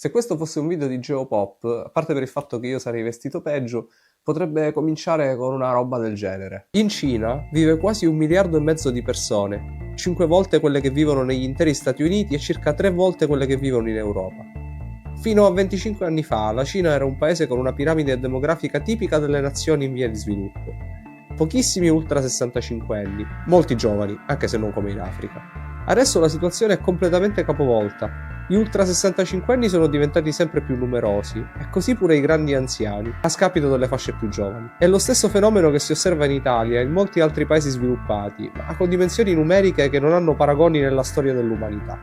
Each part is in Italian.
Se questo fosse un video di Geopop, a parte per il fatto che io sarei vestito peggio, potrebbe cominciare con una roba del genere. In Cina vive quasi 1,5 miliardi di persone, 5 volte quelle che vivono negli interi Stati Uniti e circa 3 volte quelle che vivono in Europa. Fino a 25 anni fa, la Cina era un paese con una piramide demografica tipica delle nazioni in via di sviluppo. Pochissimi ultra 65 anni, molti giovani, anche se non come in Africa. Adesso la situazione è completamente capovolta. Gli ultra 65 anni sono diventati sempre più numerosi, e così pure i grandi anziani, a scapito delle fasce più giovani. È lo stesso fenomeno che si osserva in Italia e in molti altri paesi sviluppati, ma con dimensioni numeriche che non hanno paragoni nella storia dell'umanità.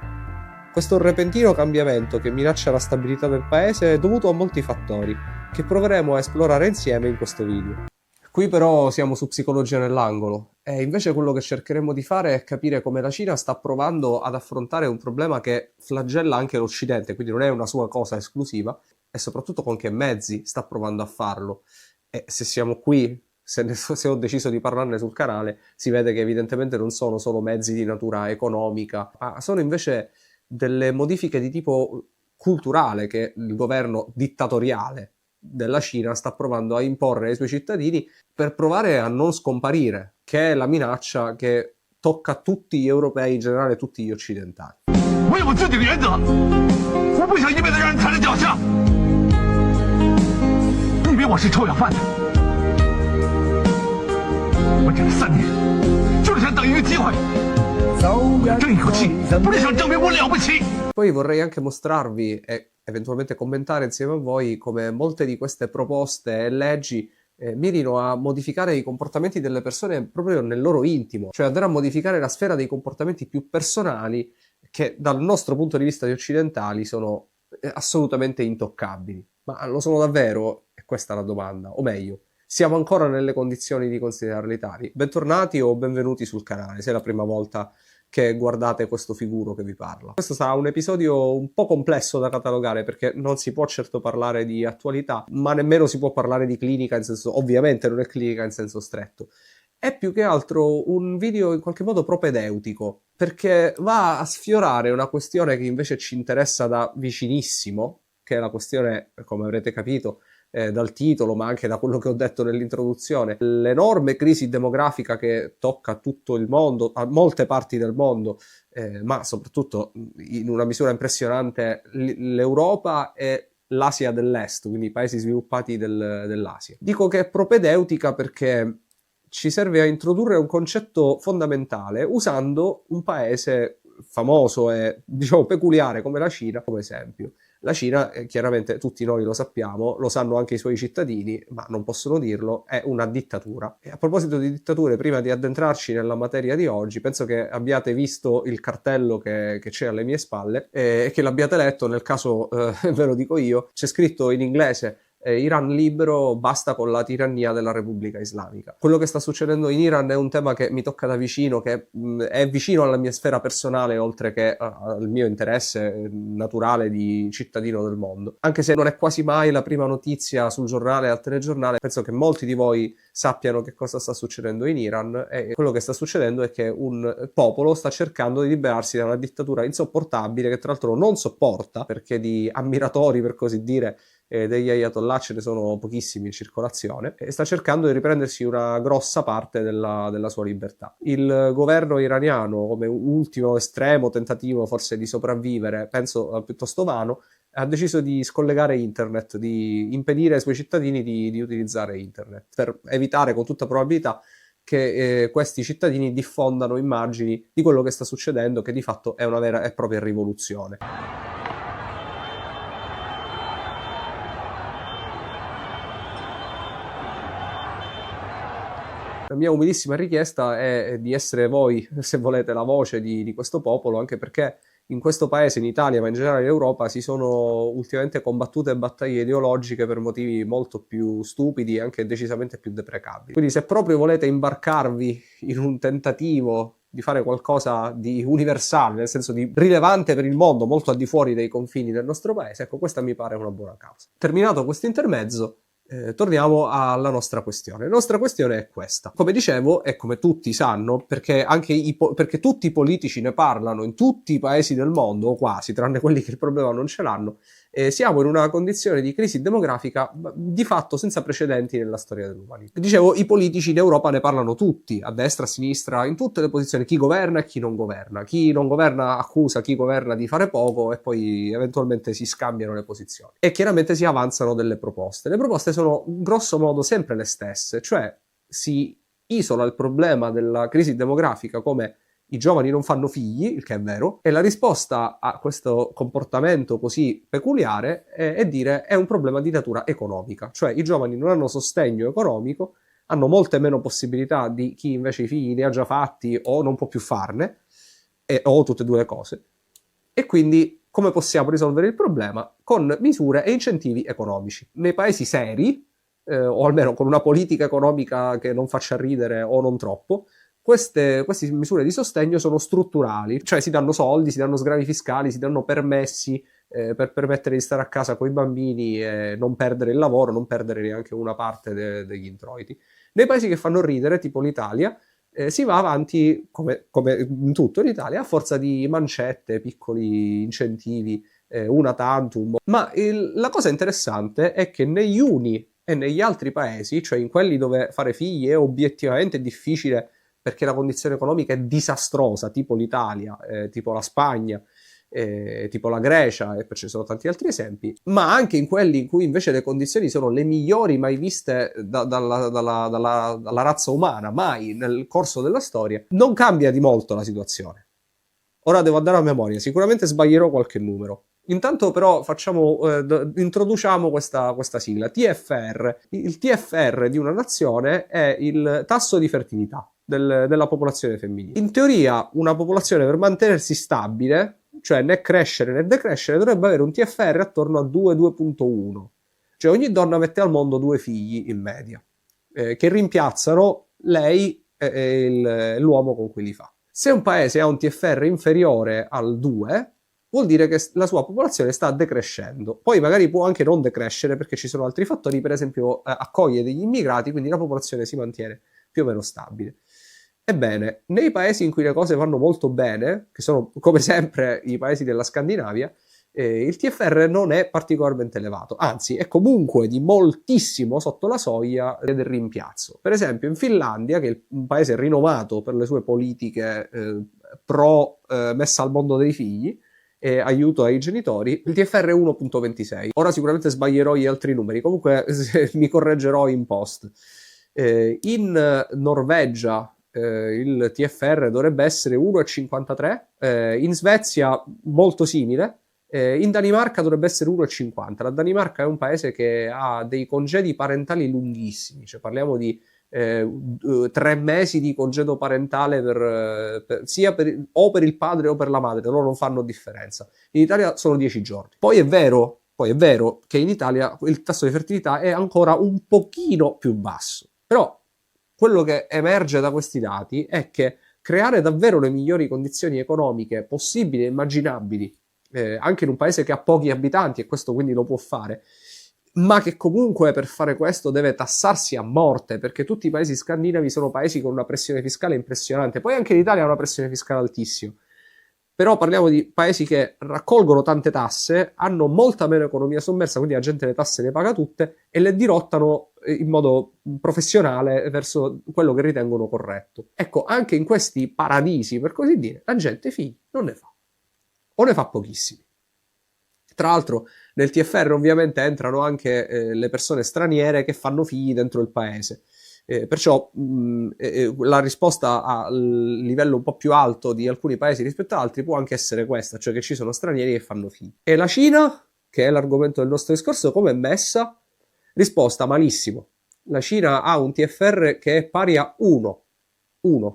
Questo repentino cambiamento che minaccia la stabilità del paese è dovuto a molti fattori, che proveremo a esplorare insieme in questo video. Qui però siamo su psicologia nell'angolo, e invece quello che cercheremo di fare è capire come la Cina sta provando ad affrontare un problema che flagella anche l'Occidente, quindi non è una sua cosa esclusiva, e soprattutto con che mezzi sta provando a farlo. E se siamo qui, se ho deciso di parlarne sul canale, si vede che evidentemente non sono solo mezzi di natura economica, ma sono invece delle modifiche di tipo culturale che il governo dittatoriale della Cina sta provando a imporre ai suoi cittadini per provare a non scomparire, che è la minaccia che tocca tutti gli europei, in generale tutti gli occidentali. Poi vorrei anche mostrarvi e eventualmente commentare insieme a voi come molte di queste proposte e leggi mirino a modificare i comportamenti delle persone proprio nel loro intimo, cioè andare a modificare la sfera dei comportamenti più personali che dal nostro punto di vista di occidentali sono assolutamente intoccabili. Ma lo sono davvero? E questa è la domanda, o meglio, siamo ancora nelle condizioni di considerarli tali? Bentornati o benvenuti sul canale, se è la prima volta che guardate questo figuro che vi parla. Questo sarà un episodio un po' complesso da catalogare perché non si può certo parlare di attualità, ma nemmeno si può parlare di clinica in senso, ovviamente non è clinica in senso stretto. È più che altro un video in qualche modo propedeutico, perché va a sfiorare una questione che invece ci interessa da vicinissimo, che è la questione, come avrete capito, dal titolo, ma anche da quello che ho detto nell'introduzione, l'enorme crisi demografica che tocca tutto il mondo, a molte parti del mondo, ma soprattutto in una misura impressionante l'Europa e l'Asia dell'Est, quindi i paesi sviluppati dell'Asia. Dico che è propedeutica perché ci serve a introdurre un concetto fondamentale usando un paese famoso e diciamo peculiare come la Cina come esempio. La Cina, chiaramente tutti noi lo sappiamo, lo sanno anche i suoi cittadini, ma non possono dirlo, è una dittatura. E a proposito di dittature, prima di addentrarci nella materia di oggi, penso che abbiate visto il cartello che c'è alle mie spalle e che l'abbiate letto, nel caso ve lo dico io, c'è scritto in inglese Iran libero, basta con la tirannia della Repubblica Islamica. Quello che sta succedendo in Iran è un tema che mi tocca da vicino, che è vicino alla mia sfera personale oltre che al mio interesse naturale di cittadino del mondo. Anche se non è quasi mai la prima notizia sul giornale e al telegiornale, penso che molti di voi sappiano che cosa sta succedendo in Iran, e quello che sta succedendo è che un popolo sta cercando di liberarsi da una dittatura insopportabile che tra l'altro non sopporta, perché di ammiratori, per così dire, degli ayatollah ce ne sono pochissimi in circolazione, e sta cercando di riprendersi una grossa parte della sua libertà. Il governo iraniano, come ultimo estremo tentativo forse di sopravvivere, penso piuttosto vano, ha deciso di scollegare internet, di impedire ai suoi cittadini di utilizzare internet, per evitare con tutta probabilità che questi cittadini diffondano immagini di quello che sta succedendo, che di fatto è una vera e propria rivoluzione. La mia umilissima richiesta è di essere voi, se volete, la voce di questo popolo, anche perché in questo paese, in Italia, ma in generale in Europa, si sono ultimamente combattute battaglie ideologiche per motivi molto più stupidi e anche decisamente più deprecabili. Quindi se proprio volete imbarcarvi in un tentativo di fare qualcosa di universale, nel senso di rilevante per il mondo, molto al di fuori dei confini del nostro paese, ecco, questa mi pare una buona causa. Terminato questo intermezzo, Torniamo alla nostra questione. La nostra questione è questa. Come dicevo, e come tutti sanno, perché perché tutti i politici ne parlano in tutti i paesi del mondo, o quasi, tranne quelli che il problema non ce l'hanno, siamo in una condizione di crisi demografica di fatto senza precedenti nella storia dell'umanità. Dicevo, i politici in Europa ne parlano tutti, a destra, a sinistra, in tutte le posizioni, chi governa e chi non governa. Chi non governa accusa chi governa di fare poco e poi eventualmente si scambiano le posizioni. E chiaramente si avanzano delle proposte. Le proposte sono grosso modo sempre le stesse, cioè si isola il problema della crisi demografica come i giovani non fanno figli, il che è vero, e la risposta a questo comportamento così peculiare è dire è un problema di natura economica, cioè i giovani non hanno sostegno economico, hanno molte meno possibilità di chi invece i figli ne ha già fatti o non può più farne, o tutte e due le cose, e quindi come possiamo risolvere il problema? Con misure e incentivi economici. Nei paesi seri, o almeno con una politica economica che non faccia ridere o non troppo, queste misure di sostegno sono strutturali, cioè si danno soldi, si danno sgravi fiscali, si danno permessi per permettere di stare a casa con i bambini e non perdere il lavoro, non perdere neanche una parte degli introiti. Nei paesi che fanno ridere, tipo l'Italia, si va avanti, come in tutto in Italia, a forza di mancette, piccoli incentivi, una tantum. Ma la cosa interessante è che negli uni e negli altri paesi, cioè in quelli dove fare figli è obiettivamente difficile perché la condizione economica è disastrosa, tipo l'Italia, tipo la Spagna, tipo la Grecia, e poi ci sono tanti altri esempi, ma anche in quelli in cui invece le condizioni sono le migliori mai viste dalla razza umana, mai nel corso della storia, non cambia di molto la situazione. Ora devo andare a memoria, sicuramente sbaglierò qualche numero. Intanto però introduciamo questa sigla, TFR. Il TFR di una nazione è il tasso di fertilità della popolazione femminile. In teoria una popolazione per mantenersi stabile, cioè né crescere né decrescere, dovrebbe avere un TFR attorno a 2-2.1. Cioè ogni donna mette al mondo 2 figli in media, che rimpiazzano lei e l'uomo con cui li fa. Se un paese ha un TFR inferiore al 2, vuol dire che la sua popolazione sta decrescendo. Poi magari può anche non decrescere perché ci sono altri fattori, per esempio accoglie degli immigrati, quindi la popolazione si mantiene più o meno stabile. Ebbene, nei paesi in cui le cose vanno molto bene, che sono come sempre i paesi della Scandinavia, il TFR non è particolarmente elevato, anzi è comunque di moltissimo sotto la soglia del rimpiazzo. Per esempio in Finlandia, che è un paese rinomato per le sue politiche pro messa al mondo dei figli e aiuto ai genitori, il TFR è 1.26. Ora sicuramente sbaglierò gli altri numeri, comunque mi correggerò in post. In Norvegia il TFR dovrebbe essere 1,53, in Svezia molto simile, in Danimarca dovrebbe essere 1,50. La Danimarca è un paese che ha dei congedi parentali lunghissimi, cioè parliamo di 3 mesi di congedo parentale sia o per il padre o per la madre, loro non fanno differenza. In Italia sono 10 giorni. Poi è vero che in Italia il tasso di fertilità è ancora un pochino più basso, però quello che emerge da questi dati è che creare davvero le migliori condizioni economiche possibili e immaginabili, anche in un paese che ha pochi abitanti, e questo quindi lo può fare, ma che comunque per fare questo deve tassarsi a morte, perché tutti i paesi scandinavi sono paesi con una pressione fiscale impressionante. Poi anche l'Italia ha una pressione fiscale altissima. Però parliamo di paesi che raccolgono tante tasse, hanno molta meno economia sommersa, quindi la gente le tasse le paga tutte e le dirottano in modo professionale verso quello che ritengono corretto. Ecco, anche in questi paradisi, per così dire, la gente figli non ne fa, o ne fa pochissimi. Tra l'altro nel TFR ovviamente entrano anche le persone straniere che fanno figli dentro il paese. Perciò la risposta al livello un po' più alto di alcuni paesi rispetto ad altri può anche essere questa, cioè che ci sono stranieri che fanno figli. E la Cina, che è l'argomento del nostro discorso, come è messa? Risposta: malissimo. La Cina ha un TFR che è pari a 1,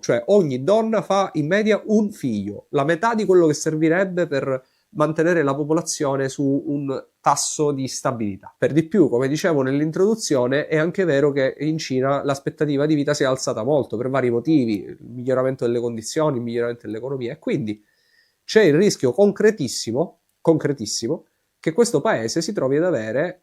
cioè ogni donna fa in media un figlio, la metà di quello che servirebbe per mantenere la popolazione su un tasso di stabilità. Per di più, come dicevo nell'introduzione, è anche vero che in Cina l'aspettativa di vita si è alzata molto per vari motivi, il miglioramento delle condizioni, il miglioramento dell'economia, e quindi c'è il rischio concretissimo, che questo paese si trovi ad avere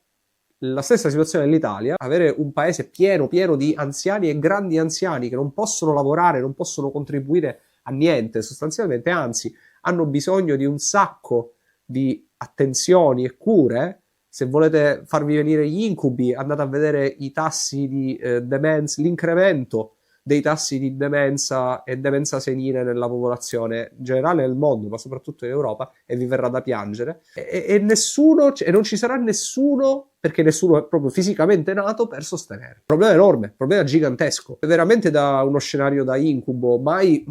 la stessa situazione dell'Italia, avere un paese pieno di anziani e grandi anziani che non possono lavorare, non possono contribuire a niente sostanzialmente, anzi hanno bisogno di un sacco di attenzioni e cure. Se volete farvi venire gli incubi, andate a vedere i tassi di demenza, l'incremento dei tassi di demenza e demenza senile nella popolazione generale del mondo, ma soprattutto in Europa, e vi verrà da piangere. E nessuno, e non ci sarà nessuno, perché nessuno è proprio fisicamente nato per sostenere. Problema enorme, problema gigantesco, è veramente da uno scenario da incubo, mai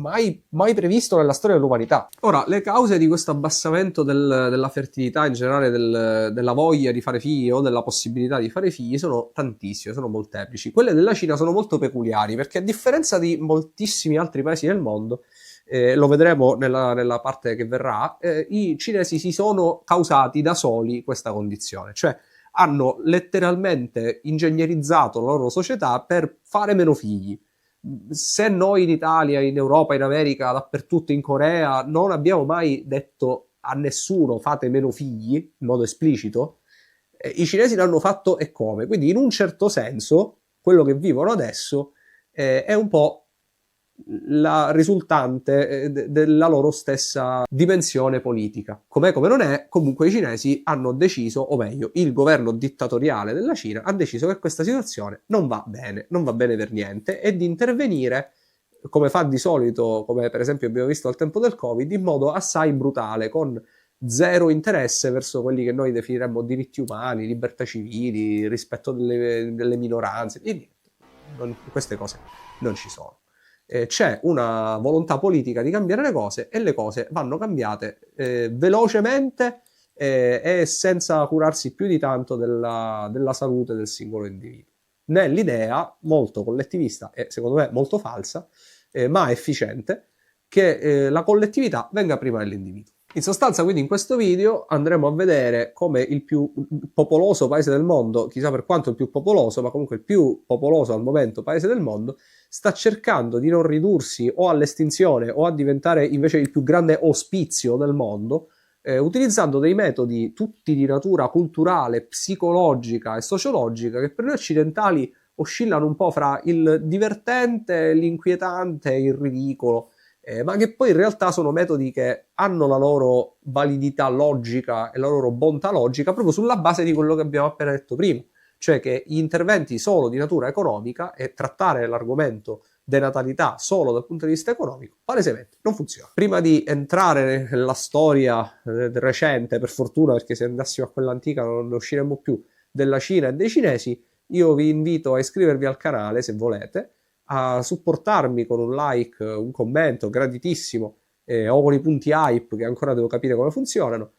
previsto nella storia dell'umanità. Ora, le cause di questo abbassamento della fertilità, in generale della voglia di fare figli o della possibilità di fare figli, sono tantissime, sono molteplici. Quelle della Cina sono molto peculiari, perché a differenza di moltissimi altri paesi del mondo, lo vedremo nella parte che verrà, i cinesi si sono causati da soli questa condizione, cioè hanno letteralmente ingegnerizzato la loro società per fare meno figli. Se noi in Italia, in Europa, in America, dappertutto, in Corea, non abbiamo mai detto a nessuno fate meno figli in modo esplicito, i cinesi l'hanno fatto e come. Quindi in un certo senso quello che vivono adesso è un po' la risultante della loro stessa dimensione politica. Com'è come non è, comunque i cinesi hanno deciso, o meglio, il governo dittatoriale della Cina ha deciso che questa situazione non va bene per niente, e di intervenire, come fa di solito, come per esempio abbiamo visto al tempo del Covid, in modo assai brutale, con zero interesse verso quelli che noi definiremmo diritti umani, libertà civili, rispetto delle minoranze, e niente, queste cose non ci sono. C'è una volontà politica di cambiare le cose, e le cose vanno cambiate velocemente e senza curarsi più di tanto della salute del singolo individuo, nell'idea molto collettivista e secondo me molto falsa, ma efficiente, che la collettività venga prima dell'individuo. In sostanza, quindi, in questo video andremo a vedere come il più popoloso paese del mondo, chissà per quanto il più popoloso, ma comunque il più popoloso al momento paese del mondo, sta cercando di non ridursi o all'estinzione o a diventare invece il più grande ospizio del mondo, utilizzando dei metodi tutti di natura culturale, psicologica e sociologica, che per noi occidentali oscillano un po' fra il divertente, l'inquietante e il ridicolo, ma che poi in realtà sono metodi che hanno la loro validità logica e la loro bontà logica proprio sulla base di quello che abbiamo appena detto prima, cioè che gli interventi solo di natura economica e trattare l'argomento denatalità solo dal punto di vista economico palesemente non funziona. Prima di entrare nella storia recente, per fortuna, perché se andassimo a quella antica non ne usciremmo più, della Cina e dei cinesi, io vi invito a iscrivervi al canale se volete, a supportarmi con un like, un commento graditissimo, o con i punti hype che ancora devo capire come funzionano,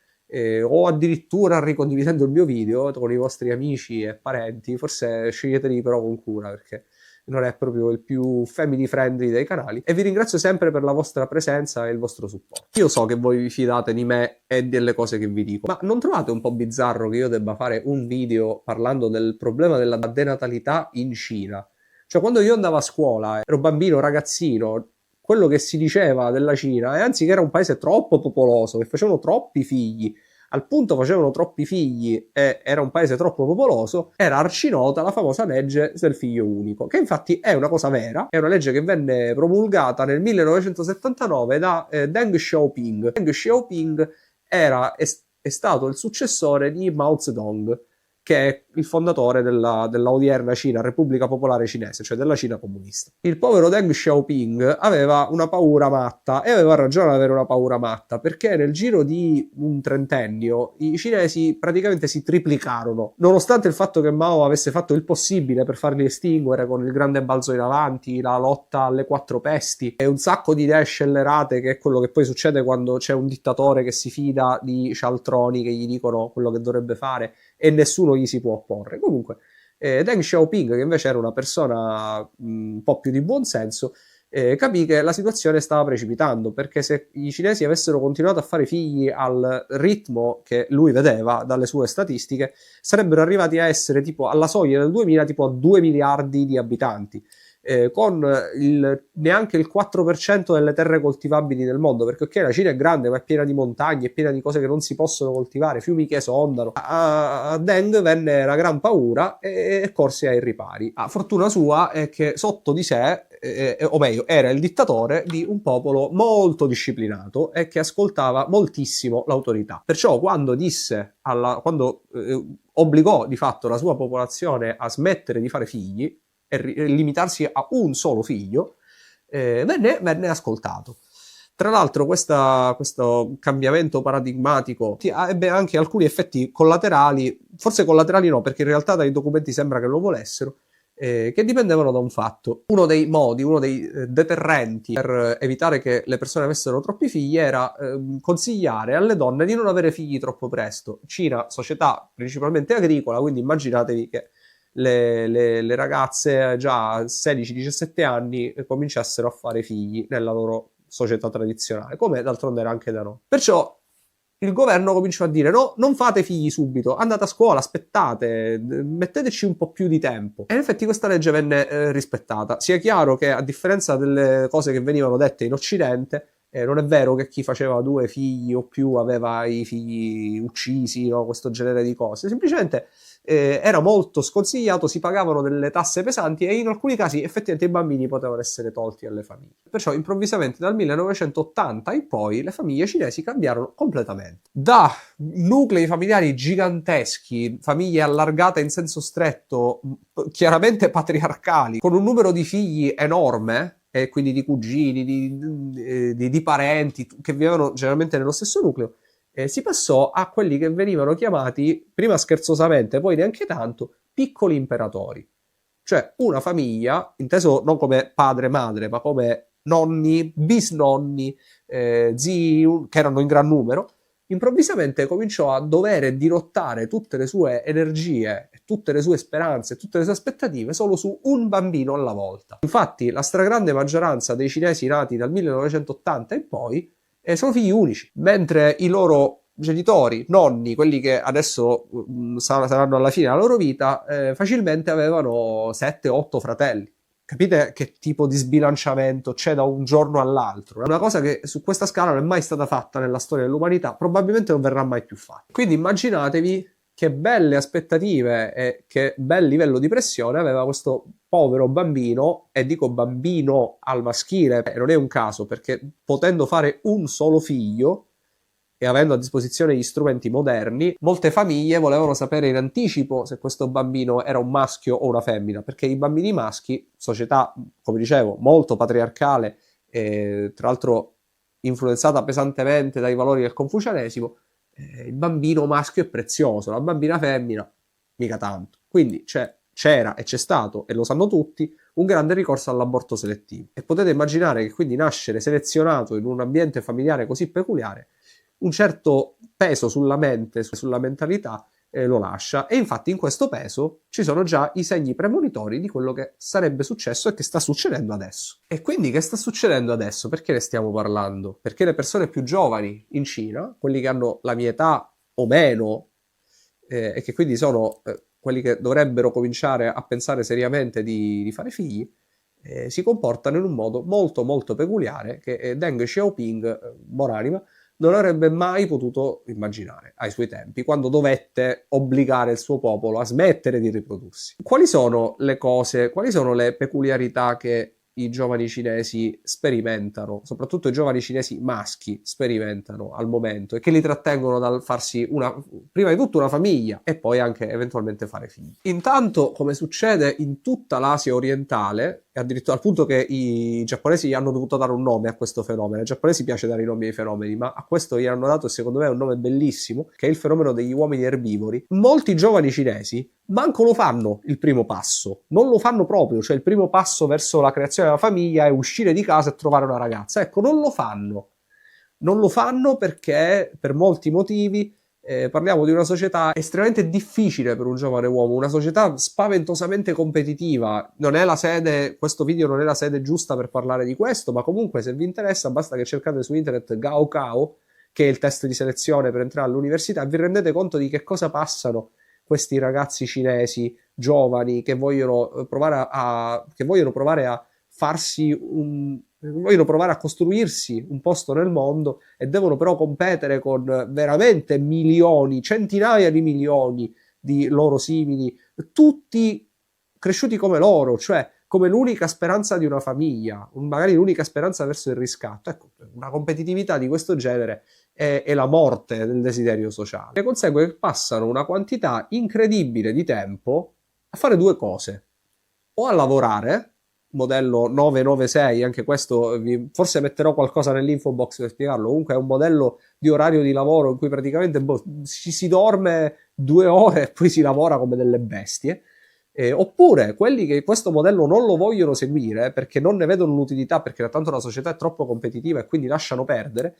o addirittura ricondividendo il mio video con i vostri amici e parenti. Forse sceglieteli però con cura, perché non è proprio il più family friendly dei canali, e vi ringrazio sempre per la vostra presenza e il vostro supporto. Io so che voi vi fidate di me e delle cose che vi dico, ma non trovate un po' bizzarro che io debba fare un video parlando del problema della denatalità in Cina? Cioè, quando io andavo a scuola, ero bambino, ragazzino, quello che si diceva della Cina è anzi che era un paese troppo popoloso, che facevano troppi figli, al punto facevano troppi figli e era un paese troppo popoloso, era arcinota la famosa legge del figlio unico, che infatti è una cosa vera, è una legge che venne promulgata nel 1979 da Deng Xiaoping. Deng Xiaoping è stato il successore di Mao Zedong, che è il fondatore della odierna Cina, Repubblica Popolare Cinese, cioè della Cina comunista. Il povero Deng Xiaoping aveva una paura matta, e aveva ragione ad avere una paura matta, perché nel giro di un trentennio i cinesi praticamente si triplicarono, nonostante il fatto che Mao avesse fatto il possibile per farli estinguere con il grande balzo in avanti, la lotta alle quattro pesti e un sacco di idee scellerate, che è quello che poi succede quando c'è un dittatore che si fida di cialtroni che gli dicono quello che dovrebbe fare e nessuno gli si può opporre. Comunque, Deng Xiaoping, che invece era una persona un po' più di buon senso, capì che la situazione stava precipitando, perché se i cinesi avessero continuato a fare figli al ritmo che lui vedeva dalle sue statistiche, sarebbero arrivati a essere tipo alla soglia del 2000 tipo a 2 miliardi di abitanti. con neanche il 4% delle terre coltivabili del mondo, perché ok, la Cina è grande, ma è piena di montagne, è piena di cose che non si possono coltivare, fiumi che esondano. A Deng venne la gran paura e corse ai ripari. A fortuna sua è che sotto di sé, o meglio, era il dittatore di un popolo molto disciplinato e che ascoltava moltissimo l'autorità. Perciò quando obbligò di fatto la sua popolazione a smettere di fare figli e limitarsi a un solo figlio, venne ascoltato. Tra l'altro questo cambiamento paradigmatico ebbe anche alcuni effetti collaterali, forse collaterali no, perché in realtà dai documenti sembra che lo volessero, che dipendevano da un fatto. Uno dei deterrenti per evitare che le persone avessero troppi figli era consigliare alle donne di non avere figli troppo presto. Cina, società principalmente agricola, quindi immaginatevi che le ragazze già a 16-17 anni cominciassero a fare figli nella loro società tradizionale, come d'altronde era anche da noi. Perciò il governo cominciò a dire: no, non fate figli subito, andate a scuola, aspettate, metteteci un po' più di tempo. E in effetti questa legge venne rispettata. Sia chiaro che, a differenza delle cose che venivano dette in Occidente, non è vero che chi faceva 2 figli o più aveva i figli uccisi, no? Questo genere di cose. Semplicemente era molto sconsigliato, si pagavano delle tasse pesanti e in alcuni casi effettivamente i bambini potevano essere tolti alle famiglie. Perciò improvvisamente dal 1980 in poi le famiglie cinesi cambiarono completamente. Da nuclei familiari giganteschi, famiglie allargate in senso stretto, chiaramente patriarcali, con un numero di figli enorme, e quindi di cugini, di parenti che vivevano generalmente nello stesso nucleo, si passò a quelli che venivano chiamati, prima scherzosamente, poi neanche tanto, piccoli imperatori. Cioè una famiglia, inteso non come padre e madre, ma come nonni, bisnonni, zii, che erano in gran numero, improvvisamente cominciò a dover dirottare tutte le sue energie, tutte le sue speranze, tutte le sue aspettative solo su un bambino alla volta. Infatti la stragrande maggioranza dei cinesi nati dal 1980 in poi sono figli unici, mentre i loro genitori, nonni, quelli che adesso saranno alla fine della loro vita, facilmente avevano 7-8 fratelli. Capite che tipo di sbilanciamento c'è da un giorno all'altro? È una cosa che su questa scala non è mai stata fatta nella storia dell'umanità, probabilmente non verrà mai più fatta. Quindi immaginatevi che belle aspettative e che bel livello di pressione aveva questo povero bambino, e dico bambino al maschile, non è un caso, perché potendo fare un solo figlio e avendo a disposizione gli strumenti moderni, molte famiglie volevano sapere in anticipo se questo bambino era un maschio o una femmina, perché i bambini maschi, società, come dicevo, molto patriarcale e tra l'altro influenzata pesantemente dai valori del confucianesimo, il bambino maschio è prezioso, la bambina femmina mica tanto. Quindi c'era e c'è stato, e lo sanno tutti, un grande ricorso all'aborto selettivo. E potete immaginare che quindi nascere selezionato in un ambiente familiare così peculiare un certo peso sulla mente, sulla mentalità, lo lascia. E infatti in questo peso ci sono già i segni premonitori di quello che sarebbe successo e che sta succedendo adesso. E quindi che sta succedendo adesso? Perché ne stiamo parlando? Perché le persone più giovani in Cina, quelli che hanno la mia età o meno, e che quindi sono quelli che dovrebbero cominciare a pensare seriamente di fare figli, si comportano in un modo molto molto peculiare che Deng Xiaoping, buonanima, non avrebbe mai potuto immaginare ai suoi tempi, quando dovette obbligare il suo popolo a smettere di riprodursi. Quali sono le cose, quali sono le peculiarità che i giovani cinesi sperimentano, soprattutto i giovani cinesi maschi sperimentano al momento, e che li trattengono dal farsi prima di tutto una famiglia e poi anche eventualmente fare figli? Intanto, come succede in tutta l'Asia orientale, e addirittura al punto che i giapponesi gli hanno dovuto dare un nome a questo fenomeno. Ai giapponesi piace dare i nomi ai fenomeni, ma a questo gli hanno dato, secondo me, un nome bellissimo, che è il fenomeno degli uomini erbivori. Molti giovani cinesi manco lo fanno il primo passo, non lo fanno proprio, cioè il primo passo verso la creazione della famiglia è uscire di casa e trovare una ragazza. Ecco, non lo fanno. Non lo fanno perché, per molti motivi, parliamo di una società estremamente difficile per un giovane uomo, una società spaventosamente competitiva. Non è la sede, questo video non è la sede giusta per parlare di questo, ma comunque se vi interessa basta che cercate su internet Gaokao, che è il test di selezione per entrare all'università, e vi rendete conto di che cosa passano questi ragazzi cinesi giovani che vogliono provare che vogliono provare a vogliono provare a costruirsi un posto nel mondo e devono però competere con veramente milioni, centinaia di milioni di loro simili, tutti cresciuti come loro, cioè come l'unica speranza di una famiglia, magari l'unica speranza verso il riscatto. Ecco, una competitività di questo genere è la morte del desiderio sociale. Ne consegue che passano una quantità incredibile di tempo a fare due cose: o a lavorare, modello 996, anche questo forse metterò qualcosa nell'info box per spiegarlo. Comunque è un modello di orario di lavoro in cui praticamente ci si dorme 2 ore e poi si lavora come delle bestie. Oppure quelli che questo modello non lo vogliono seguire perché non ne vedono l'utilità, perché tanto la società è troppo competitiva e quindi lasciano perdere,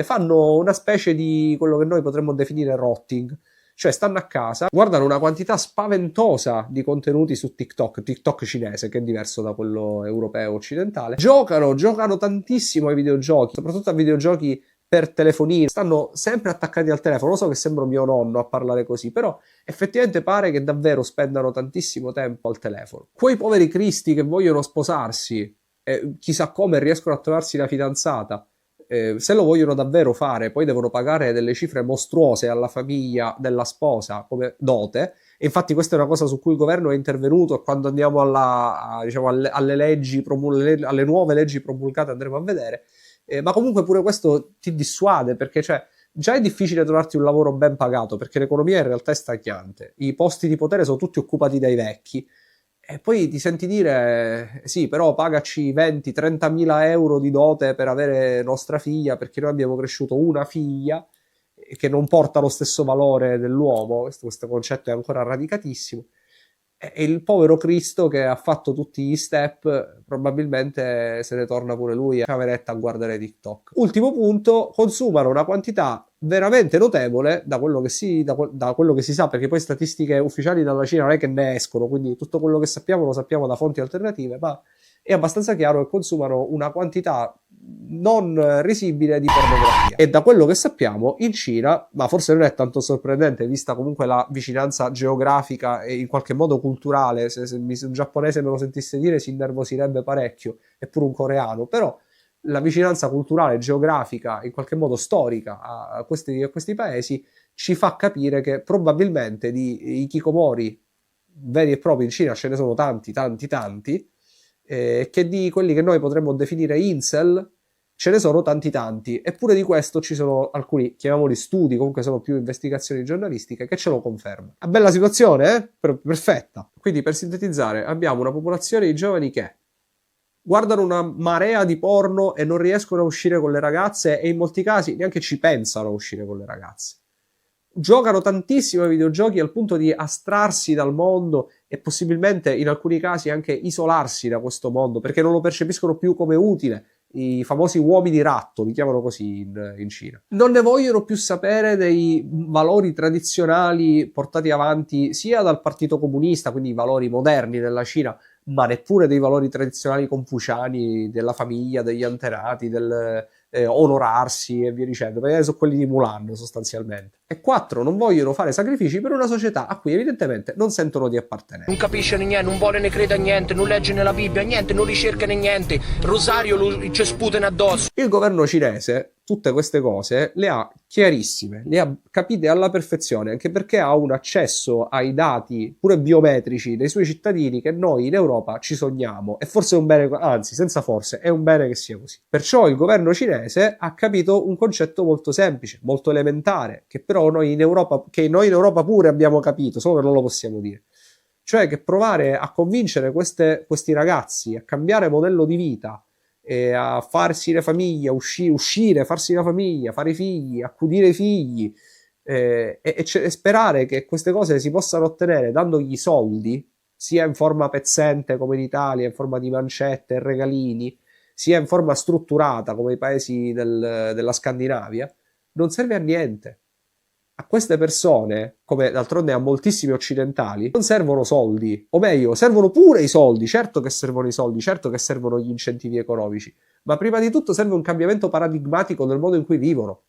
fanno una specie di quello che noi potremmo definire rotting. Cioè stanno a casa, guardano una quantità spaventosa di contenuti su TikTok cinese, che è diverso da quello europeo occidentale, giocano tantissimo ai videogiochi, soprattutto a videogiochi per telefonini, stanno sempre attaccati al telefono. Lo so che sembro mio nonno a parlare così, però effettivamente pare che davvero spendano tantissimo tempo al telefono. Quei poveri cristi che vogliono sposarsi, chissà come riescono a trovarsi la fidanzata, se lo vogliono davvero fare, poi devono pagare delle cifre mostruose alla famiglia della sposa come dote. E infatti questa è una cosa su cui il governo è intervenuto, e quando andiamo diciamo, alle leggi alle nuove leggi promulgate andremo a vedere. Ma comunque pure questo ti dissuade, perché cioè, già è difficile trovarti un lavoro ben pagato, perché l'economia in realtà è stagnante, i posti di potere sono tutti occupati dai vecchi, e poi ti senti dire sì, però pagaci 20-30 mila euro di dote per avere nostra figlia, perché noi abbiamo cresciuto una figlia che non porta lo stesso valore dell'uomo. Questo concetto è ancora radicatissimo. E il povero Cristo che ha fatto tutti gli step probabilmente se ne torna pure lui a cameretta a guardare TikTok. Ultimo punto: consumano una quantità veramente notevole, da quello che si sa, perché poi statistiche ufficiali dalla Cina non è che ne escono, quindi tutto quello che sappiamo lo sappiamo da fonti alternative, ma è abbastanza chiaro che consumano una quantità non risibile di pornografia. E da quello che sappiamo in Cina, ma forse non è tanto sorprendente vista comunque la vicinanza geografica e in qualche modo culturale, se un giapponese me lo sentisse dire si innervosirebbe parecchio, eppure un coreano, però la vicinanza culturale, geografica, in qualche modo storica a questi paesi ci fa capire che probabilmente di hikikomori veri e propri in Cina ce ne sono tanti, che di quelli che noi potremmo definire incel ce ne sono tanti, eppure di questo ci sono alcuni, chiamiamoli studi, comunque sono più investigazioni giornalistiche, che ce lo confermano. Una bella situazione, perfetta. Quindi, per sintetizzare, abbiamo una popolazione di giovani che guardano una marea di porno e non riescono a uscire con le ragazze, e in molti casi neanche ci pensano a uscire con le ragazze. Giocano tantissimo ai videogiochi al punto di astrarsi dal mondo e possibilmente in alcuni casi anche isolarsi da questo mondo, perché non lo percepiscono più come utile. I famosi uomini ratto, li chiamano così in Cina. Non ne vogliono più sapere dei valori tradizionali portati avanti sia dal Partito Comunista, quindi i valori moderni della Cina, ma neppure dei valori tradizionali confuciani della famiglia, degli antenati, del onorarsi e via dicendo, perché sono quelli di Mulan sostanzialmente. E 4, non vogliono fare sacrifici per una società a cui evidentemente non sentono di appartenere. Non capisce niente, non vuole ne crede a niente, non legge nella Bibbia niente, non ricerca niente, Rosario ci sputano addosso. Il governo cinese tutte queste cose le ha chiarissime, le ha capite alla perfezione, anche perché ha un accesso ai dati pure biometrici dei suoi cittadini che noi in Europa ci sogniamo, e forse è un bene, anzi senza forse, è un bene che sia così. Perciò il governo cinese ha capito un concetto molto semplice, molto elementare, che però noi in Europa pure abbiamo capito, solo che non lo possiamo dire. Cioè che provare a convincere questi ragazzi a cambiare modello di vita, a farsi le famiglie, uscire, farsi la famiglia, fare i figli, accudire i figli, e sperare che queste cose si possano ottenere dandogli soldi, sia in forma pezzente come in Italia, in forma di mancette e regalini, sia in forma strutturata come i paesi della Scandinavia, non serve a niente. A queste persone, come d'altronde a moltissimi occidentali, non servono soldi, o meglio, servono pure i soldi. Certo che servono i soldi, certo che servono gli incentivi economici, ma prima di tutto serve un cambiamento paradigmatico nel modo in cui vivono.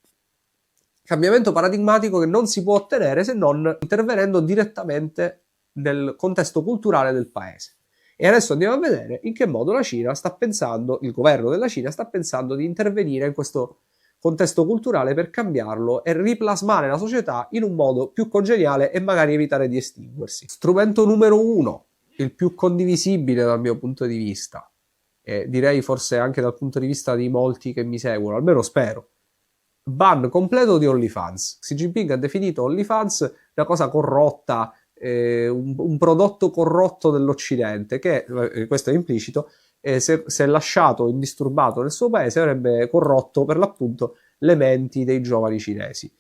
Cambiamento paradigmatico che non si può ottenere se non intervenendo direttamente nel contesto culturale del paese. E adesso andiamo a vedere in che modo la Cina sta pensando, il governo della Cina sta pensando di intervenire in questo contesto culturale per cambiarlo e riplasmare la società in un modo più congeniale e magari evitare di estinguersi. Strumento numero 1, il più condivisibile dal mio punto di vista, e direi forse anche dal punto di vista di molti che mi seguono, almeno spero. Ban completo di OnlyFans. Xi Jinping ha definito OnlyFans una cosa corrotta, un prodotto corrotto dell'Occidente, che, questo è implicito, se lasciato indisturbato nel suo paese avrebbe corrotto per l'appunto le menti dei giovani cinesi.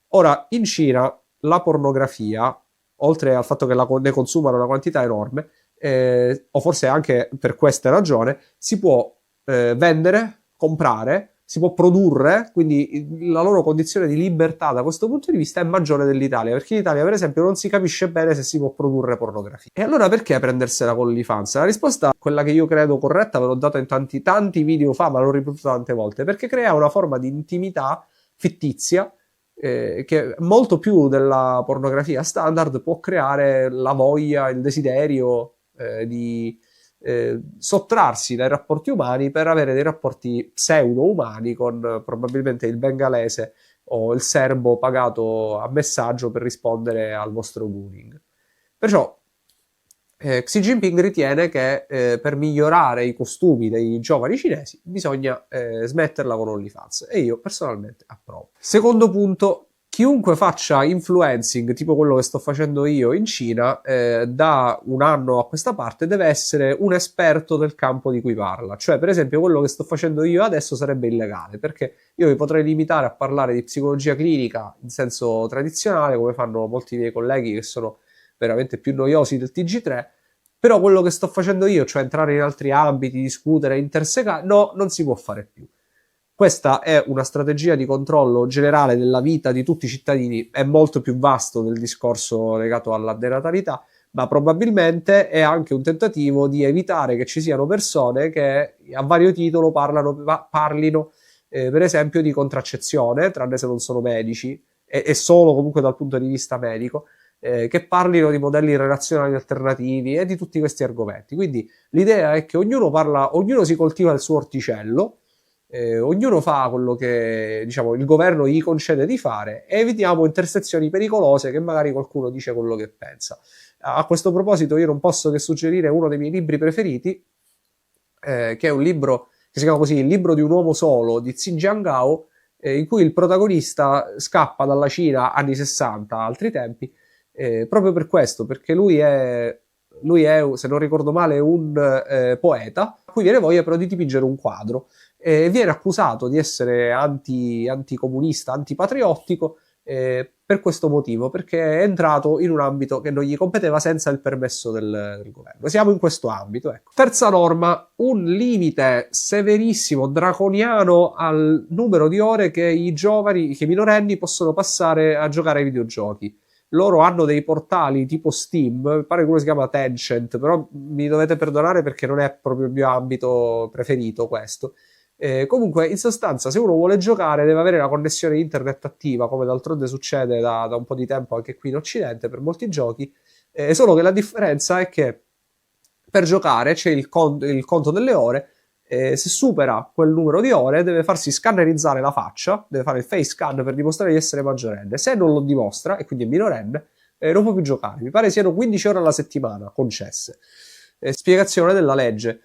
Ora, in Cina la pornografia, oltre al fatto che ne consumano una quantità enorme, o forse anche per questa ragione, si può vendere, comprare, si può produrre, quindi la loro condizione di libertà da questo punto di vista è maggiore dell'Italia, perché in Italia per esempio non si capisce bene se si può produrre pornografia. E allora perché prendersela con l'OnlyFans? La risposta, quella che io credo corretta, ve l'ho data in tanti video fa, ma l'ho ripetuto tante volte, perché crea una forma di intimità fittizia che molto più della pornografia standard può creare la voglia, il desiderio di sottrarsi dai rapporti umani per avere dei rapporti pseudo-umani con probabilmente il bengalese o il serbo pagato a messaggio per rispondere al vostro gooning. Perciò Xi Jinping ritiene che per migliorare i costumi dei giovani cinesi bisogna smetterla con OnlyFans, e io personalmente approvo. Secondo punto, chiunque faccia influencing, tipo quello che sto facendo io in Cina, da un anno a questa parte deve essere un esperto del campo di cui parla. Cioè, per esempio, quello che sto facendo io adesso sarebbe illegale, perché io mi potrei limitare a parlare di psicologia clinica in senso tradizionale, come fanno molti miei colleghi che sono veramente più noiosi del TG3, però quello che sto facendo io, cioè entrare in altri ambiti, discutere, intersecare, no, non si può fare più. Questa è una strategia di controllo generale della vita di tutti i cittadini, è molto più vasto del discorso legato alla denatalità, ma probabilmente è anche un tentativo di evitare che ci siano persone che a vario titolo parlino per esempio di contraccezione, tranne se non sono medici, e solo comunque dal punto di vista medico, che parlino di modelli relazionali alternativi e di tutti questi argomenti. Quindi l'idea è che ognuno si coltiva il suo orticello, ognuno fa quello che diciamo il governo gli concede di fare, e evitiamo intersezioni pericolose che magari qualcuno dice quello che pensa. A questo proposito io non posso che suggerire uno dei miei libri preferiti, che è un libro che si chiama così, Il libro di un uomo solo, di Xi Jiangao, in cui il protagonista scappa dalla Cina anni 60, altri tempi, proprio per questo, perché lui è, se non ricordo male, un poeta, a cui viene voglia però di dipingere un quadro, e viene accusato di essere anticomunista, antipatriottico, per questo motivo, perché è entrato in un ambito che non gli competeva senza il permesso del governo. Siamo in questo ambito, ecco. Terza norma, un limite severissimo, draconiano al numero di ore che i minorenni possono passare a giocare ai videogiochi. Loro hanno dei portali tipo Steam, pare che uno si chiama Tencent, però mi dovete perdonare perché non è proprio il mio ambito preferito questo. Comunque, in sostanza, se uno vuole giocare deve avere la connessione internet attiva, come d'altronde succede da un po' di tempo anche qui in Occidente per molti giochi, solo che la differenza è che per giocare c'è il conto delle ore, se supera quel numero di ore deve farsi scannerizzare la faccia, deve fare il face scan per dimostrare di essere maggiorenne. Se non lo dimostra, e quindi è minorenne, non può più giocare. Mi pare siano 15 ore alla settimana concesse. Spiegazione della legge.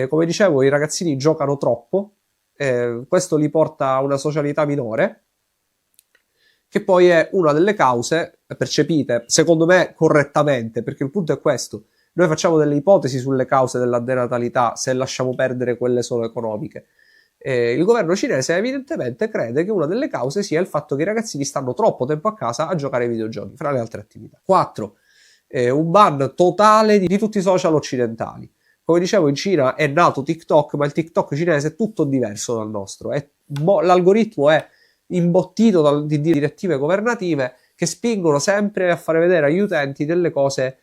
Come dicevo, i ragazzini giocano troppo, questo li porta a una socialità minore, che poi è una delle cause percepite, secondo me correttamente, perché il punto è questo: noi facciamo delle ipotesi sulle cause della denatalità se lasciamo perdere quelle solo economiche. Il governo cinese evidentemente crede che una delle cause sia il fatto che i ragazzini stanno troppo tempo a casa a giocare ai videogiochi, fra le altre attività. 4. Un ban totale di tutti i social occidentali. Come dicevo, in Cina è nato TikTok, ma il TikTok cinese è tutto diverso dal nostro. L'algoritmo è imbottito di direttive governative che spingono sempre a fare vedere agli utenti delle cose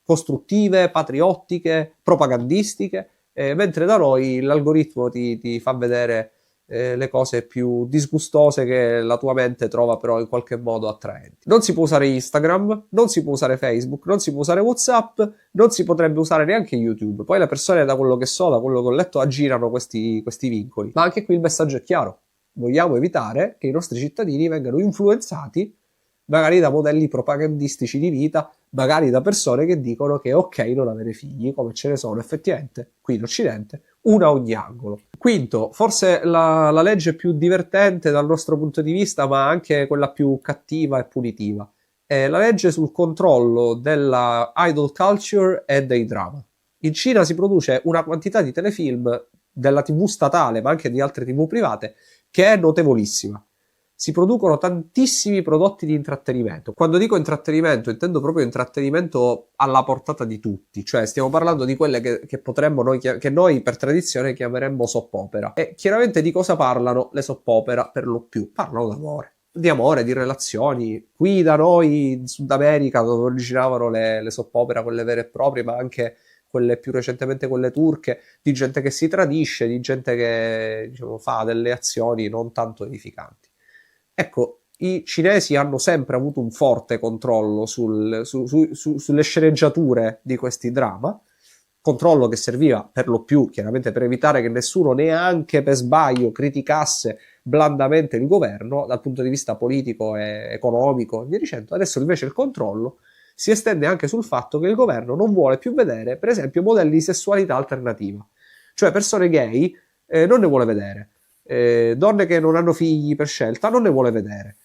costruttive, patriottiche, propagandistiche, mentre da noi l'algoritmo ti fa vedere le cose più disgustose che la tua mente trova però in qualche modo attraenti. Non si può usare Instagram, non si può usare Facebook, non si può usare WhatsApp, non si potrebbe usare neanche YouTube. Poi le persone, da quello che so, da quello che ho letto, aggirano questi vincoli. Ma anche qui il messaggio è chiaro. Vogliamo evitare che i nostri cittadini vengano influenzati magari da modelli propagandistici di vita, magari da persone che dicono che è ok non avere figli, come ce ne sono effettivamente qui in Occidente, una a ogni angolo. Quinto, forse la legge più divertente dal nostro punto di vista, ma anche quella più cattiva e punitiva, è la legge sul controllo della idol culture e dei drama. In Cina si produce una quantità di telefilm della TV statale, ma anche di altre TV private, che è notevolissima. Si producono tantissimi prodotti di intrattenimento. Quando dico intrattenimento intendo proprio intrattenimento alla portata di tutti, cioè stiamo parlando di quelle che potremmo che noi per tradizione chiameremmo soap opera. E chiaramente di cosa parlano le soap opera per lo più? Parlano d'amore, di relazioni. Qui da noi in Sud America, dove originavano le soap opera, quelle vere e proprie, ma anche quelle più recentemente quelle turche, di gente che si tradisce, di gente che, diciamo, fa delle azioni non tanto edificanti. Ecco, i cinesi hanno sempre avuto un forte controllo sulle sceneggiature di questi drama, controllo che serviva per lo più chiaramente per evitare che nessuno neanche per sbaglio criticasse blandamente il governo dal punto di vista politico e economico e via dicendo. Adesso invece il controllo si estende anche sul fatto che il governo non vuole più vedere, per esempio, modelli di sessualità alternativa, cioè persone gay non ne vuole vedere. Donne che non hanno figli per scelta non ne vuole vedere.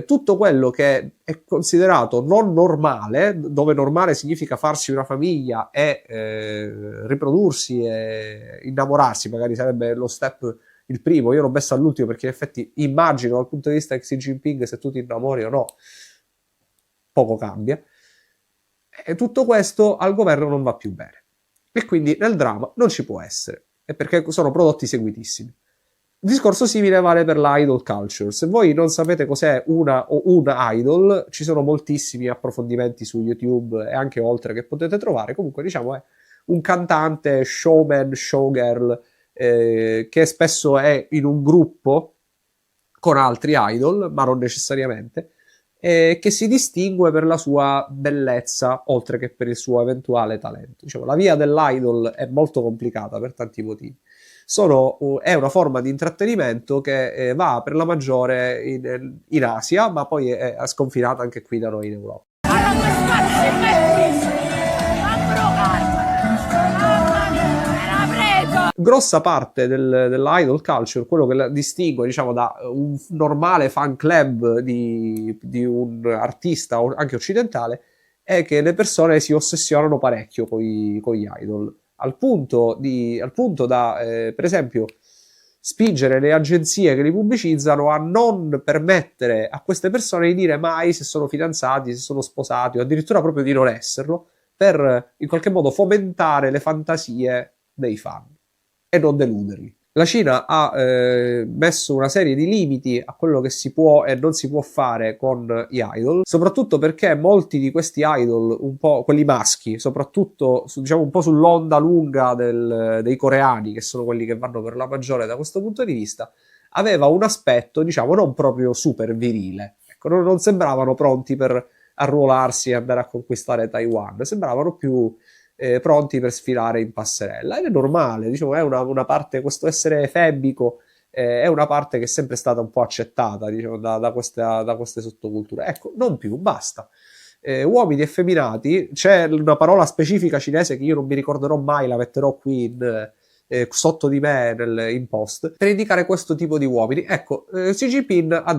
Tutto quello che è considerato non normale, dove normale significa farsi una famiglia e riprodursi e innamorarsi, magari sarebbe lo step il primo. Io l'ho messo all'ultimo perché in effetti immagino dal punto di vista di Xi Jinping, se tu ti innamori o no, poco cambia. E tutto questo al governo non va più bene e quindi nel dramma non ci può essere, e perché sono prodotti seguitissimi. Discorso simile vale per l'idol culture. Se voi non sapete cos'è una o un idol, ci sono moltissimi approfondimenti su YouTube e anche oltre che potete trovare. Comunque, diciamo, è un cantante, showman, showgirl, che spesso è in un gruppo con altri idol, ma non necessariamente, che si distingue per la sua bellezza, oltre che per il suo eventuale talento. Diciamo, la via dell'idol è molto complicata per tanti motivi. È una forma di intrattenimento che va per la maggiore in Asia, ma poi è sconfinata anche qui da noi in Europa. Grossa parte dell'idol culture, quello che la distingue, diciamo, da un normale fan club di un artista anche occidentale, è che le persone si ossessionano parecchio con gli idol. Al punto da, per esempio, spingere le agenzie che li pubblicizzano a non permettere a queste persone di dire mai se sono fidanzati, se sono sposati, o addirittura proprio di non esserlo, per in qualche modo fomentare le fantasie dei fan e non deluderli. La Cina ha messo una serie di limiti a quello che si può e non si può fare con gli idol, soprattutto perché molti di questi idol, un po' quelli maschi, soprattutto diciamo un po' sull'onda lunga dei coreani, che sono quelli che vanno per la maggiore da questo punto di vista, aveva un aspetto, diciamo, non proprio super virile. Ecco, non sembravano pronti per arruolarsi e andare a conquistare Taiwan, sembravano più pronti per sfilare in passerella, ed è normale, diciamo, è una parte, questo essere efebico è una parte che è sempre stata un po' accettata, diciamo, da queste sottoculture. Ecco, non più, basta. Uomini effeminati, c'è una parola specifica cinese che io non mi ricorderò mai, la metterò qui sotto di me in post, per indicare questo tipo di uomini. Ecco, Xi Jinping ha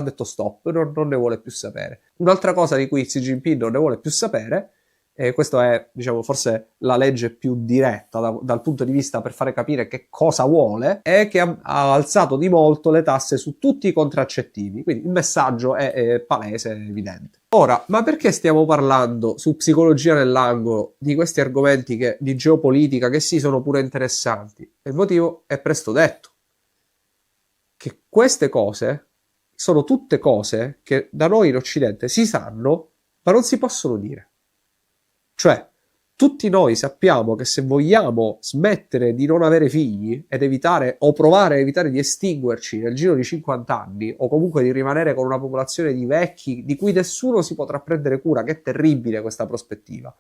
detto stop, non ne vuole più sapere. Un'altra cosa di cui Xi Jinping non ne vuole più sapere, questa è, diciamo, forse la legge più diretta dal punto di vista per fare capire che cosa vuole, è che ha alzato di molto le tasse su tutti i contraccettivi. Quindi il messaggio è palese, è evidente. Ora, ma perché stiamo parlando su Psicologia nell'angolo di questi argomenti di geopolitica che sì, sono pure interessanti? Il motivo è presto detto, che queste cose sono tutte cose che da noi in Occidente si sanno, ma non si possono dire. Cioè, tutti noi sappiamo che se vogliamo smettere di non avere figli ed evitare o provare a evitare di estinguerci nel giro di 50 anni o comunque di rimanere con una popolazione di vecchi di cui nessuno si potrà prendere cura, che è terribile questa prospettiva,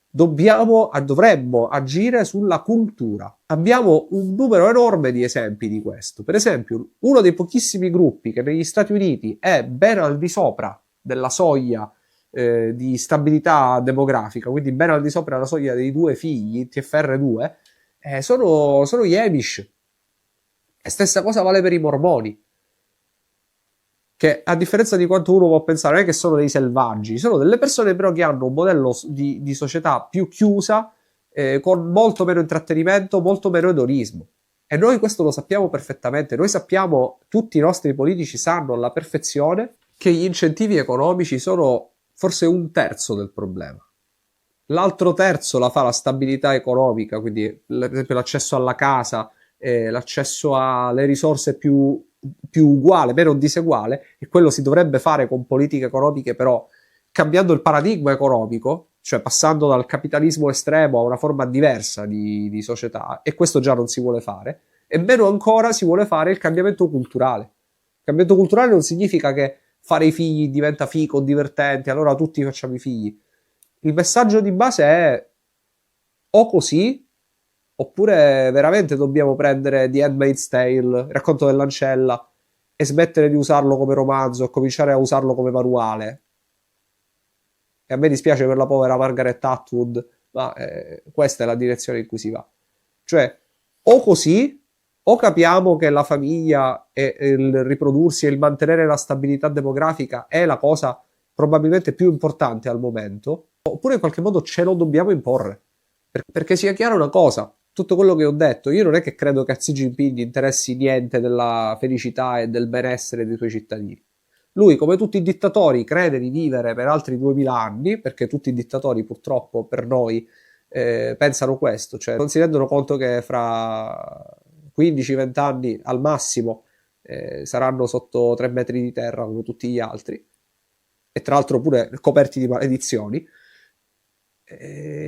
dovremmo agire sulla cultura. Abbiamo un numero enorme di esempi di questo. Per esempio, uno dei pochissimi gruppi che negli Stati Uniti è ben al di sopra della soglia di stabilità demografica, quindi ben al di sopra della soglia dei 2 figli, TFR2, sono gli Amish. E stessa cosa vale per i mormoni, che a differenza di quanto uno può pensare, non è che sono dei selvaggi, sono delle persone però che hanno un modello di società più chiusa, con molto meno intrattenimento, molto meno edonismo. E noi questo lo sappiamo perfettamente. Noi sappiamo, tutti i nostri politici sanno alla perfezione che gli incentivi economici sono forse 1/3 del problema. L'altro terzo la fa la stabilità economica, quindi per esempio l'accesso alla casa, l'accesso alle risorse più uguale, meno diseguale, e quello si dovrebbe fare con politiche economiche però cambiando il paradigma economico, cioè passando dal capitalismo estremo a una forma diversa di società, e questo già non si vuole fare, e meno ancora si vuole fare il cambiamento culturale. Il cambiamento culturale non significa che fare i figli diventa fico, divertente, allora tutti facciamo i figli. Il messaggio di base è o così, oppure veramente dobbiamo prendere The Handmaid's Tale, il racconto dell'ancella, e smettere di usarlo come romanzo e cominciare a usarlo come manuale. E a me dispiace per la povera Margaret Atwood, ma questa è la direzione in cui si va. Cioè, o così, o capiamo che la famiglia e il riprodursi e il mantenere la stabilità demografica è la cosa probabilmente più importante al momento, oppure in qualche modo ce lo dobbiamo imporre. Perché sia chiara una cosa, tutto quello che ho detto, io non è che credo che a Xi Jinping interessi niente della felicità e del benessere dei suoi cittadini. Lui, come tutti i dittatori, crede di vivere per altri 2000 anni, perché tutti i dittatori purtroppo per noi pensano questo, cioè non si rendono conto che fra 15-20 anni al massimo saranno sotto 3 metri di terra come tutti gli altri, e tra l'altro pure coperti di maledizioni.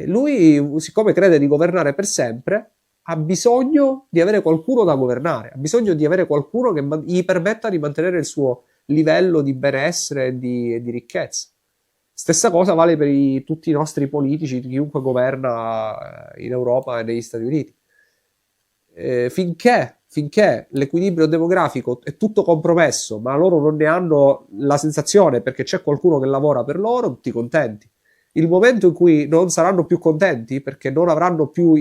Lui, siccome crede di governare per sempre, ha bisogno di avere qualcuno da governare, ha bisogno di avere qualcuno che gli permetta di mantenere il suo livello di benessere e di ricchezza. Stessa cosa vale per tutti i nostri politici, chiunque governa in Europa e negli Stati Uniti. Finché l'equilibrio demografico è tutto compromesso, ma loro non ne hanno la sensazione perché c'è qualcuno che lavora per loro, tutti contenti. Il momento in cui non saranno più contenti perché non avranno più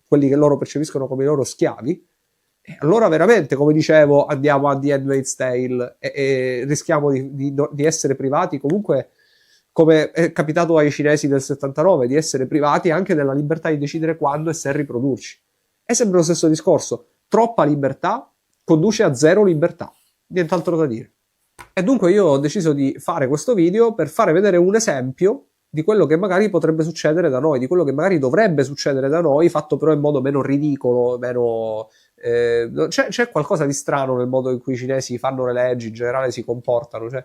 quelli che loro percepiscono come i loro schiavi, allora veramente, come dicevo, andiamo a The Handmaid's Tale e rischiamo di essere privati comunque, come è capitato ai cinesi del 79, di essere privati anche della libertà di decidere quando e se riprodurci. È sempre lo stesso discorso, troppa libertà conduce a zero libertà, nient'altro da dire. E dunque io ho deciso di fare questo video per fare vedere un esempio di quello che magari potrebbe succedere da noi, di quello che magari dovrebbe succedere da noi, fatto però in modo meno ridicolo, meno... c'è qualcosa di strano nel modo in cui i cinesi fanno le leggi, in generale si comportano, cioè,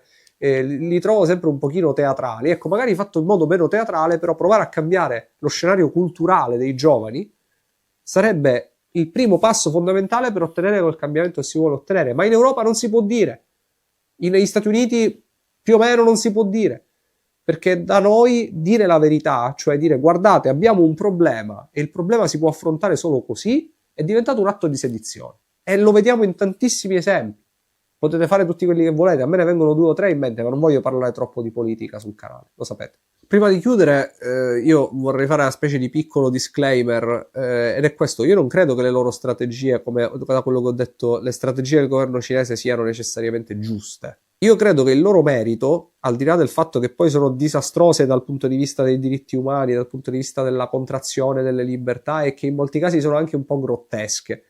li trovo sempre un pochino teatrali. Ecco, magari fatto in modo meno teatrale, però provare a cambiare lo scenario culturale dei giovani sarebbe il primo passo fondamentale per ottenere quel cambiamento che si vuole ottenere. Ma in Europa non si può dire, negli Stati Uniti più o meno non si può dire, perché da noi dire la verità, cioè dire guardate abbiamo un problema e il problema si può affrontare solo così, è diventato un atto di sedizione. E lo vediamo in tantissimi esempi. Potete fare tutti quelli che volete, a me ne vengono 2 o 3 in mente, ma non voglio parlare troppo di politica sul canale, lo sapete. Prima di chiudere, io vorrei fare una specie di piccolo disclaimer, ed è questo: io non credo che le loro strategie, come da quello che ho detto, le strategie del governo cinese siano necessariamente giuste. Io credo che il loro merito, al di là del fatto che poi sono disastrose dal punto di vista dei diritti umani, dal punto di vista della contrazione delle libertà, e che in molti casi sono anche un po' grottesche,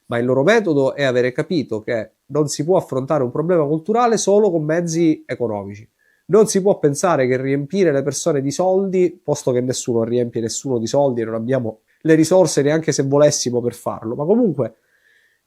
ma il loro metodo è avere capito che non si può affrontare un problema culturale solo con mezzi economici. Non si può pensare che riempire le persone di soldi, posto che nessuno riempie nessuno di soldi e non abbiamo le risorse neanche se volessimo per farlo, ma comunque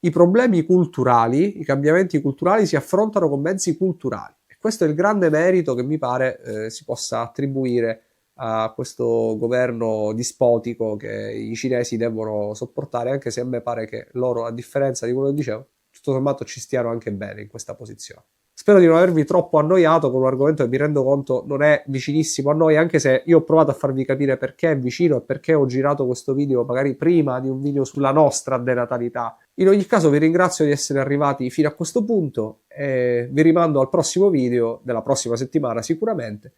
i problemi culturali, i cambiamenti culturali si affrontano con mezzi culturali. E questo è il grande merito che mi pare si possa attribuire a questo governo dispotico che i cinesi devono sopportare, anche se a me pare che loro, a differenza di quello che dicevo, tutto sommato ci stiano anche bene in questa posizione. Spero di non avervi troppo annoiato con un argomento che mi rendo conto non è vicinissimo a noi, anche se io ho provato a farvi capire perché è vicino e perché ho girato questo video magari prima di un video sulla nostra denatalità. In ogni caso vi ringrazio di essere arrivati fino a questo punto e vi rimando al prossimo video della prossima settimana sicuramente,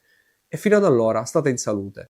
e fino ad allora state in salute.